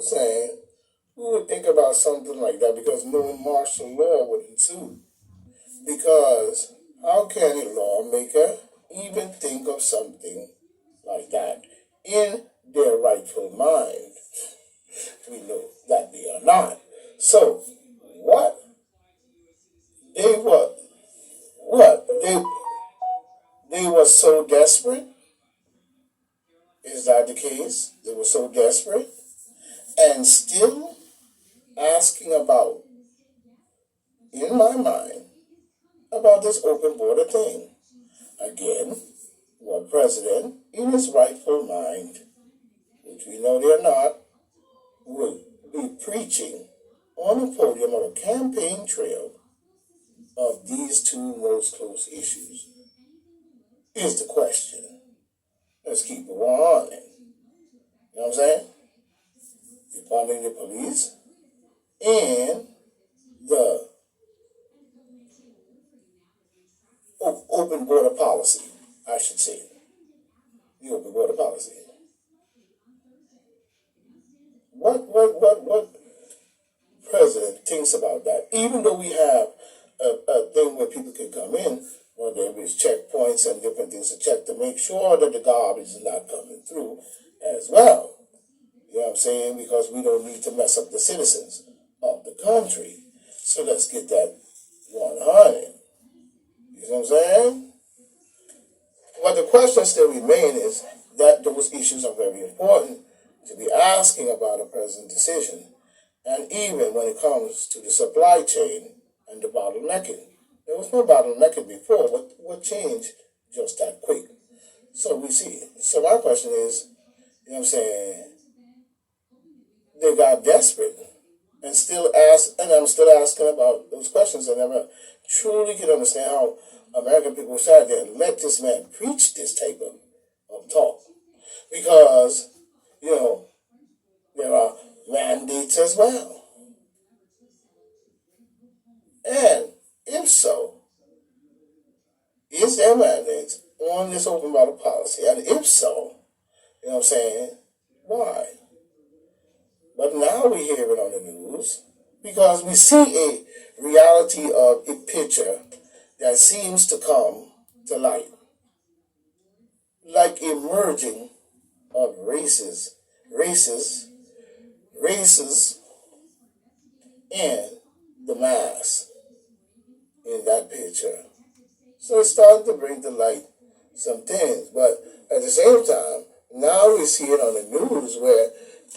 saying, who would think about something like that because knowing martial law would ensue? Because how can a lawmaker even think of something like that in their rightful mind? We know that they are not. So, what they were, what they were so desperate. Is that the case? They were so desperate and still asking about, in my mind, about this open border thing. Again, what president, in his rightful mind, which we know they're not, would be preaching on the podium of a campaign trail of these two most close issues is the question. Let's keep it on. You know what I'm saying? Defunding the police and the open border policy, I should say. The open border policy. What president thinks about that? Even though we have a thing where people can come in, where there is checkpoints and different things to check to make sure that the garbage is not coming through as well. You know what I'm saying? Because we don't need to mess up the citizens of the country. So let's get that 100. You know what I'm saying? But the question still remains is that those issues are very important to be asking about a president's decision. And even when it comes to the supply chain and the bottlenecking. There was no bottlenecking before. What changed just that quick? So we see. So my question is, you know what I'm saying, they got desperate and still ask, and I'm still asking about those questions. I never truly can understand how American people sat there and let this man preach this type of talk. Because, you know, there are mandates as well. And if so, is there mandates on this open border policy? And if so, you know what I'm saying, why? But now we hear it on the news because we see a reality of a picture that seems to come to light. Like emerging of races, and the mass in that picture. So it's starting to bring to light some things. But at the same time, now we see it on the news where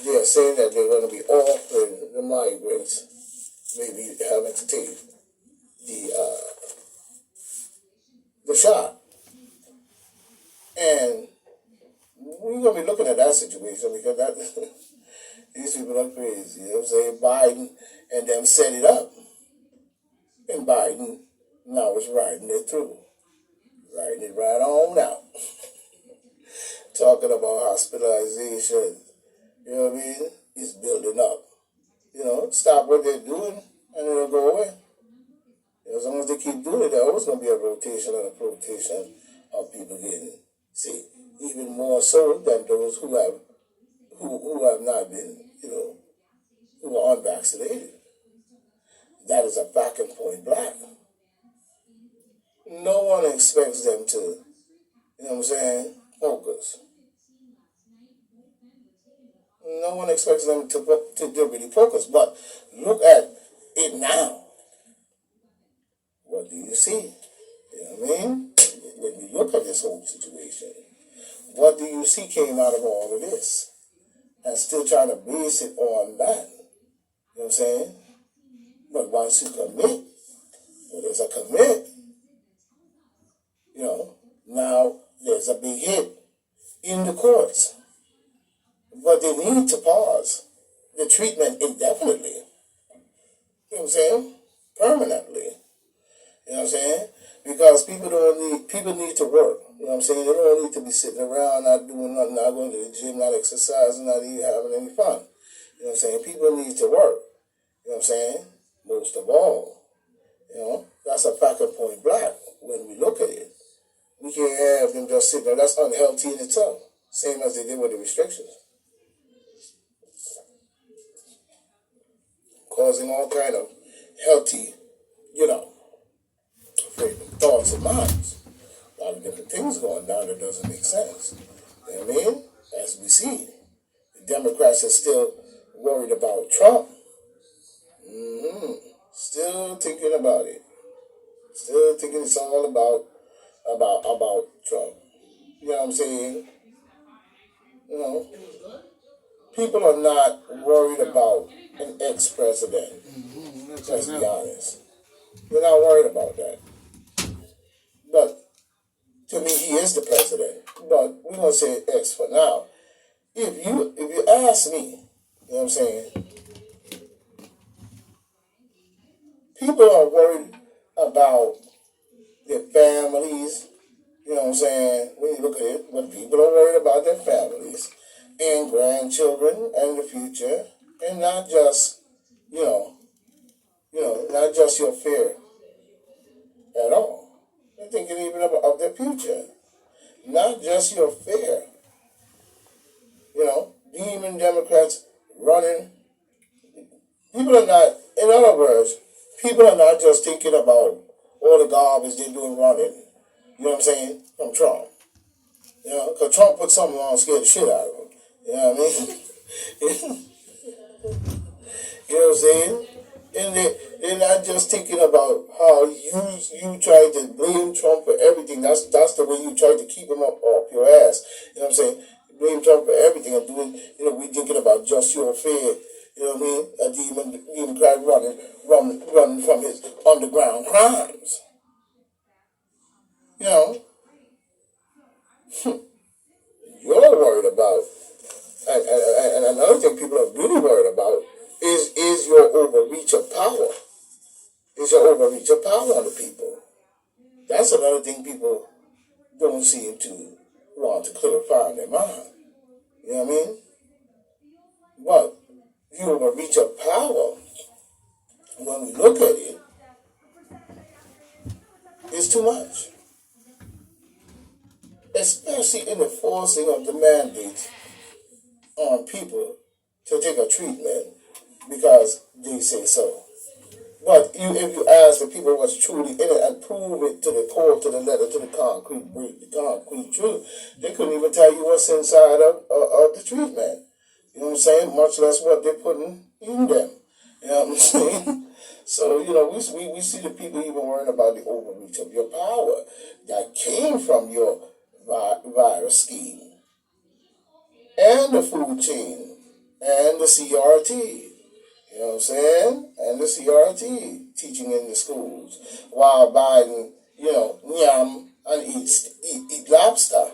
they're saying that they're going to be offering the migrants maybe having to take the shot. And we're going to be looking at that situation because that these people are crazy. You know what I'm saying? Biden and them set it up. And Biden now is riding it through. Riding it right on out. Talking about hospitalization. You know what I mean? It's building up. You know, stop what they're doing and it'll go away. As long as they keep doing it, there's always going to be a rotation and a rotation of people getting sick. Even more so than those who have not been, you know, who are unvaccinated. That is a fact and point blank. No one expects them to, you know what I'm saying, focus. No one expects them to really focus. But look at it now. What do you see? You know what I mean? When we look at this whole situation, what do you see came out of all of this? And still trying to base it on that. You know what I'm saying? But once you commit, well, there's a commit. You know, now there's a big hit in the courts. But they need to pause the treatment indefinitely. You know what I'm saying? Permanently. You know what I'm saying? Because people need to work. You know what I'm saying? They don't need to be sitting around not doing nothing, not going to the gym, not exercising, not even having any fun. You know what I'm saying? People need to work. You know what I'm saying? Most of all. You know, that's a fact and point blank when we look at it. We can't have them just sitting there. That's unhealthy in itself. Same as they did with the restrictions. causing all kind of healthy, you know, thoughts and minds. A lot of different things going down that doesn't make sense. You know what I mean? As we see, the Democrats are still worried about Trump. Still thinking about it. Still thinking it's all about Trump. You know what I'm saying? You know, people are not worried about an ex-president. Let's be honest. They're not worried about that. But to me, he is the president. But we're gonna say ex for now. If you ask me, you know what I'm saying? People are worried about their families. You know what I'm saying? When you look at it, but people are worried about their families and grandchildren and the future, and not just, not just your fear at all. They're thinking even of their future, not just your fear. Demon Democrats running. People are not, in other words, people are not just thinking about all the garbage they're doing running. You know what I'm saying? From Trump. Because Trump put something on, scared the shit out of him. You know what I mean? You know what I'm saying? And they're not just thinking about how you try to blame Trump for everything. That's the way you try to keep him up off your ass. You know what I'm saying? Blame Trump for everything and doing, we thinking about just your fear. You know what I mean? A demon cry running from his underground crimes. You're worried about, and another thing people are really worried about is your overreach of power. Is your overreach of power on the people. That's another thing people don't seem to want to clarify in their mind. You know what I mean? But the overreach of power, when we look at it, is too much. Especially in the forcing of the mandate on people to take a treatment because they say so. But if you ask the people what's truly in it and prove it to the core, to the letter, to the concrete truth, they couldn't even tell you what's inside of the treatment. You know what I'm saying? Much less what they're putting in them. You know what I'm saying? So, we see the people even worrying about the overreach of your power that came from your virus scheme and the food chain and the CRT. You know what I'm saying? And the CRT teaching in the schools. While Biden, yam and eat lobster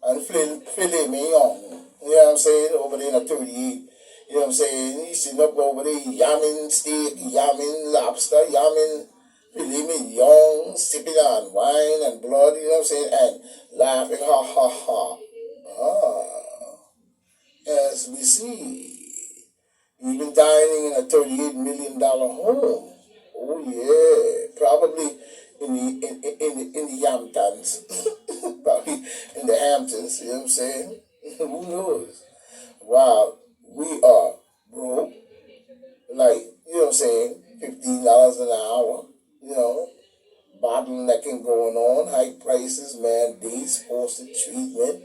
and filet mignon. You know what I'm saying? Over there in a 38. You know what I'm saying? He's sitting up over there yamming steak, yamming lobster, yamming filet mignon, sipping on wine and blood, you know what I'm saying? And laughing, ha ha ha. As we see. Even dining in a $38 million home. Oh yeah, probably in the Hamptons, probably in the Hamptons. You know what I'm saying? Who knows? Wow, we are broke. Like you know what I'm saying? $15 an hour. Bottlenecking going on, high prices, mandates, forced treatment.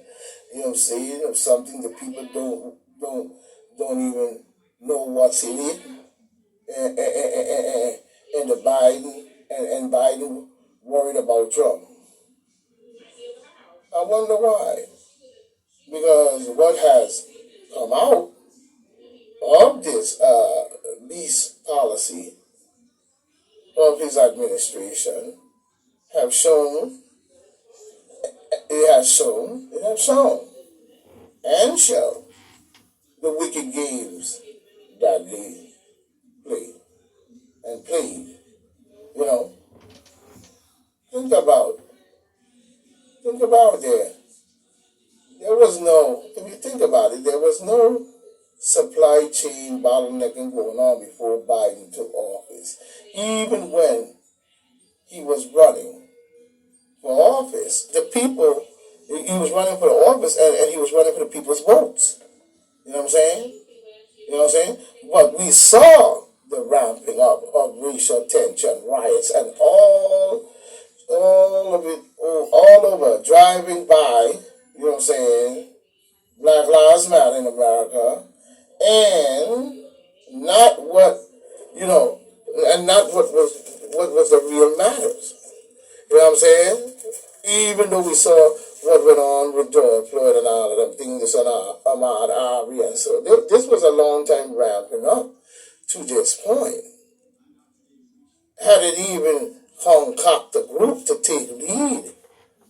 You know what I'm saying? Of something that people don't even know what's in it, and the Biden worried about Trump. I wonder why. Because what has come out of this lease policy of his administration have shown, and show the wicked games that they played and played. Think about there. There was no, if you think about it, there was no supply chain bottlenecking going on before Biden took office. Even when he was running for office, the people, he was running for the office and he was running for the people's votes. You know what I'm saying? But we saw the ramping up of racial tension, riots, and all of it, all over, driving by, you know what I'm saying, Black Lives Matter in America, and not what, you know, and not what was the real matters. You know what I'm saying? Even though we saw what went on with George Floyd and all of them things, this and Ahmaud Arbery, and so this was a long time ramping up to this point. Had it even concocted a group to take lead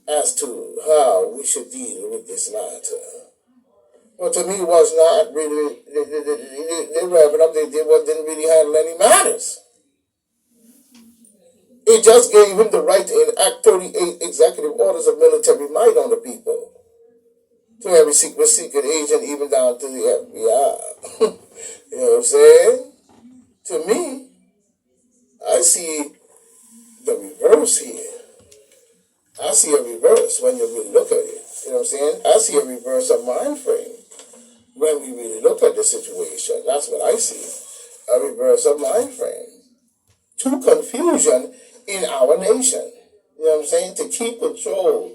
as to how we should deal with this matter. But to me, it was not really, they ramping up, they didn't really handle any matters. It just gave him the right to enact 38 executive orders of military might on the people. To every secret agent, even down to the FBI. You know what I'm saying? To me, I see the reverse here. I see a reverse when you really look at it. You know what I'm saying? I see a reverse of mind frame when we really look at the situation. That's what I see. A reverse of mind frame. To confusion in our nation. You know what I'm saying? To keep control.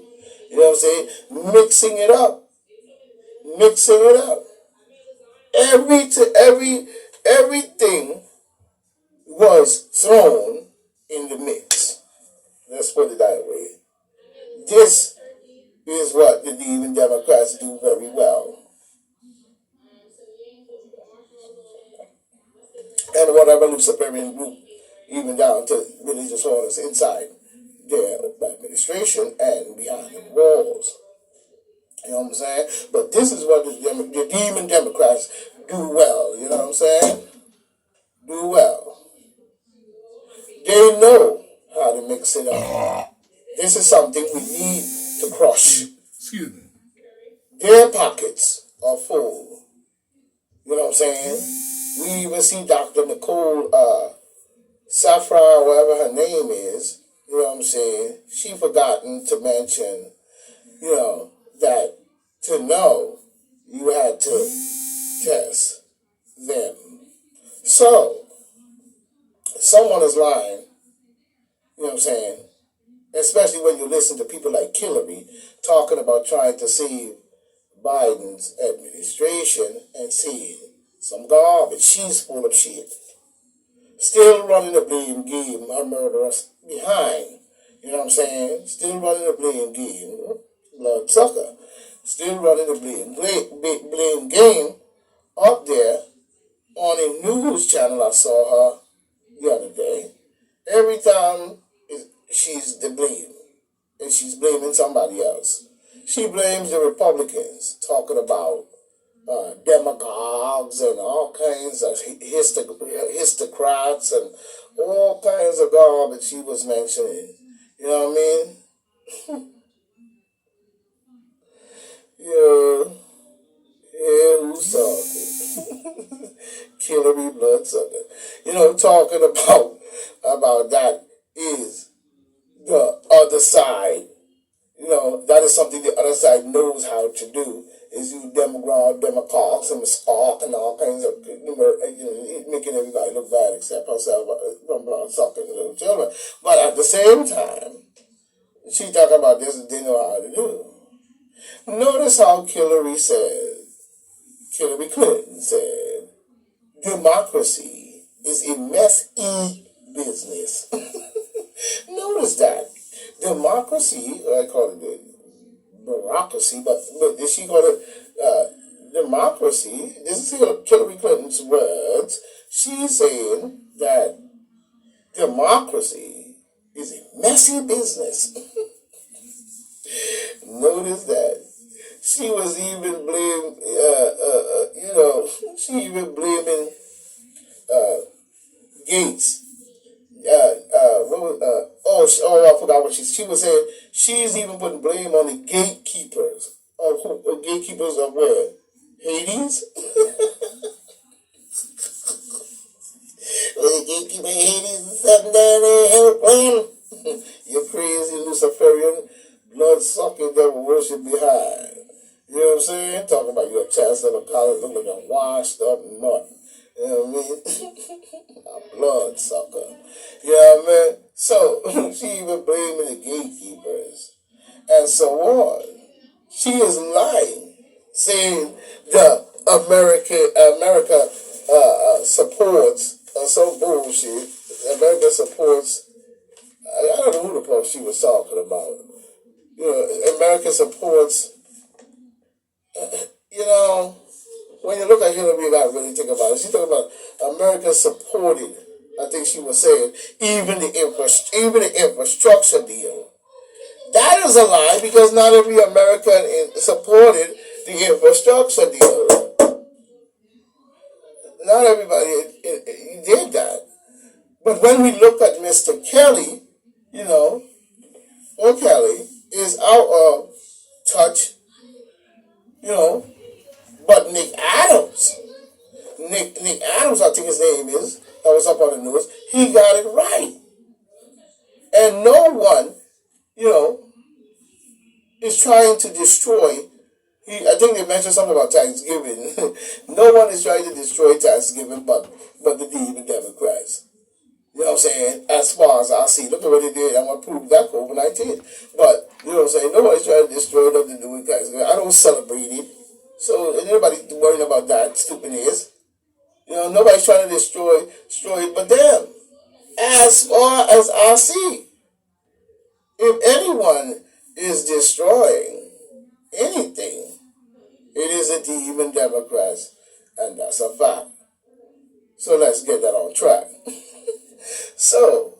You know what I'm saying? Mixing it up. Everything was thrown in the mix. Let's put it that way. This is what the Demon Democrats do very well. And whatever Luciferian group, even down to religious orders inside their administration and behind the walls. You know what I'm saying? But this is what the Demon Democrats do well. You know what I'm saying? Do well. They know how to mix it up. This is something we need to crush. Excuse me. Their pockets are full. You know what I'm saying? We even see Dr. Nicole Safra, whatever her name is, you know what I'm saying? She forgotten to mention, you know, that to know you had to test them. So, someone is lying, you know what I'm saying? Especially when you listen to people like Hillary talking about trying to save Biden's administration and saying some garbage. She's full of shit. Still running the blame game, her murderers behind. You know what I'm saying? Still running the blame game. Bloodsucker. Still running the blame game up there on a news channel. I saw her the other day. Every time she's the blame. And she's blaming somebody else. She blames the Republicans, talking about demagogues and all kinds of histocrats and all kinds of garbage she was mentioning. You know what I mean? Yeah, who's talking? Hillary Bloodsucker. You know, talking about that is the other side. You know, that is something the other side knows how to do. Is use demagogues and stalk and all kinds of, making everybody look bad except herself from Bloodsucking little children. But at the same time, she talk about this and they know how to do. Notice how Hillary Clinton said, democracy is a messy business. Notice that. Democracy, I call it bureaucracy, but is she going to, democracy, this is Hillary Clinton's words, she's saying that democracy is a messy business. Notice that. She was even blaming Gates. I forgot what she was saying. She's even putting blame on the gatekeepers. Gatekeepers of where? Hades? Well, the gatekeeper Hades sitting down there helping. You crazy Luciferian, blood-sucking devil worship behind. You know what I'm saying? Talking about your chancellor of college look like a washed up nut. You know what I mean? A blood sucker. You know what I mean? So she even blaming the gatekeepers and so on. She is lying, saying the America supports some bullshit. America supports. I don't know who the fuck she was talking about. You know, America supports. You know, when you look at Hillary, you gotta really think about it. She's talking about America supported. I think she was saying even the infrastructure deal. That is a lie because not every American supported the infrastructure deal. Not everybody did that. But when we look at Mr. Kelly, you know, Kelly is out of touch, you know, but Nick Adams, I think his name is, that was up on the news, he got it right. And no one, you know, is trying to destroy. I think they mentioned something about Thanksgiving. No one is trying to destroy Thanksgiving but the Democrats. You know what I'm saying? As far as I see, look at what they did. I'm going to prove that COVID-19. But, you know what I'm saying? Nobody's trying to destroy nothing to do with Thanksgiving. I don't celebrate it. So, anybody worrying about that, stupid is. You know, nobody's trying to destroy it but them. As far as I see, if anyone is destroying anything, it isn't even Democrats, and that's a fact. So let's get that on track. So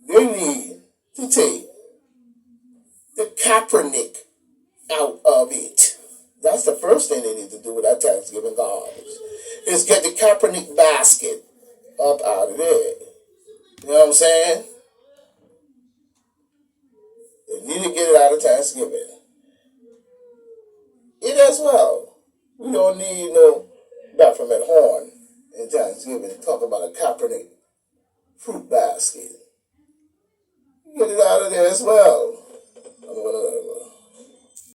they need to take the Kaepernick out of it. That's the first thing they need to do with that Thanksgiving garbage. Is get the Kaepernick basket up out of there. You know what I'm saying? They need to get it out of Thanksgiving. It as well. We don't need no Baphomet Horn in Thanksgiving to talk about a Kaepernick fruit basket. Get it out of there as well.